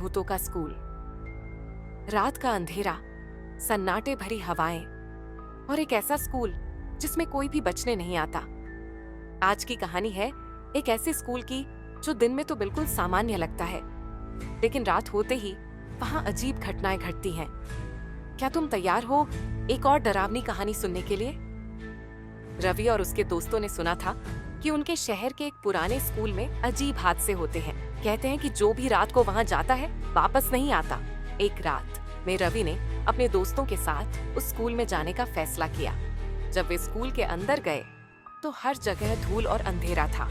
भूतों का स्कूल। रात का अंधेरा, सन्नाटे भरी हवाएं और एक ऐसा स्कूल जिसमें कोई भी बचने नहीं आता। आज की कहानी है एक ऐसे स्कूल की जो दिन में तो बिल्कुल सामान्य लगता है, लेकिन रात होते ही वहां अजीब घटनाएं घटती हैं। क्या तुम तैयार हो एक और डरावनी कहानी सुनने के लिए? रवि और उसके दोस्तों ने सुना था कि उनके शहर के एक पुराने स्कूल में अजीब हादसे होते हैं। कहते हैं कि जो भी रात को वहां जाता है वापस नहीं आता। एक रात में रवि ने अपने दोस्तों के साथ उस स्कूल में जाने का फैसला किया। जब वे स्कूल के अंदर गए तो हर जगह धूल और अंधेरा था।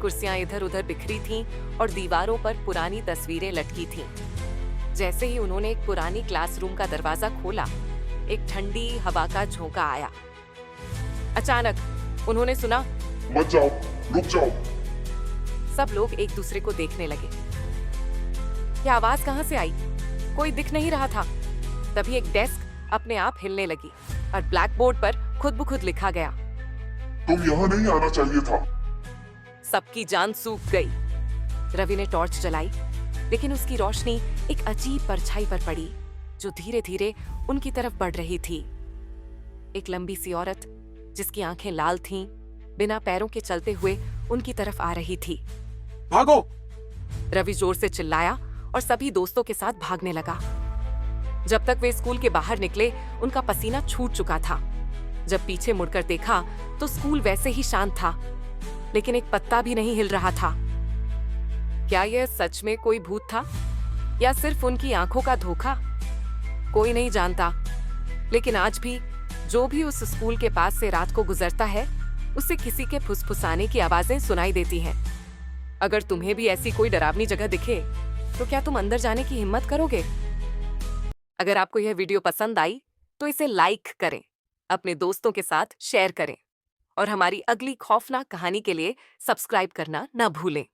कुर्सियां इधर उधर बिखरी थीं और दीवारों पर पुरानी तस्वीरें लटकी थीं। जैसे ही उन्होंने एक पुरानी क्लासरूम का दरवाजा खोला, एक ठंडी हवा का झोंका आया। अचानक उन्होंने सुना, मत जाओ, रुक जाओ। सब लोग एक दूसरे को देखने लगे। ये आवाज कहां से आई? कोई दिख नहीं रहा था। तभी एक डेस्क अपने आप हिलने लगी और ब्लैक बोर्ड पर खुद ब खुद लिखा गया, तुम यहाँ नहीं आना चाहिए था। सबकी जान सूख गई। रवि ने टॉर्च जलाई, लेकिन उसकी रोशनी एक अजीब परछाई पर पड़ी जो धीरे धीरे उनकी तरफ बढ़ रही थी। एक लंबी सी औरत जिसकी आंखें लाल थीं, बिना पैरों के चलते हुए उनकी तरफ आ रही थी। भागो! रवि जोर से चिल्लाया और सभी दोस्तों के साथ भागने लगा। जब तक वे स्कूल के बाहर निकले, उनका पसीना छूट चुका था। जब पीछे मुड़कर देखा तो स्कूल वैसे ही शांत था, लेकिन एक पत्ता भी नहीं हिल रहा था। क्या यह सच में कोई भूत था या सिर्फ उनकी आंखों का धोखा? कोई नहीं जानता, लेकिन आज भी जो भी उस स्कूल के पास से रात को गुजरता है, उसे किसी के फुसफुसाने की आवाजें सुनाई देती हैं। अगर तुम्हें भी ऐसी कोई डरावनी जगह दिखे, तो क्या तुम अंदर जाने की हिम्मत करोगे? अगर आपको यह वीडियो पसंद आई, तो इसे लाइक करें, अपने दोस्तों के साथ शेयर करें और हमारी अगली खौफनाक कहानी के लिए सब्सक्राइब करना न भूलें।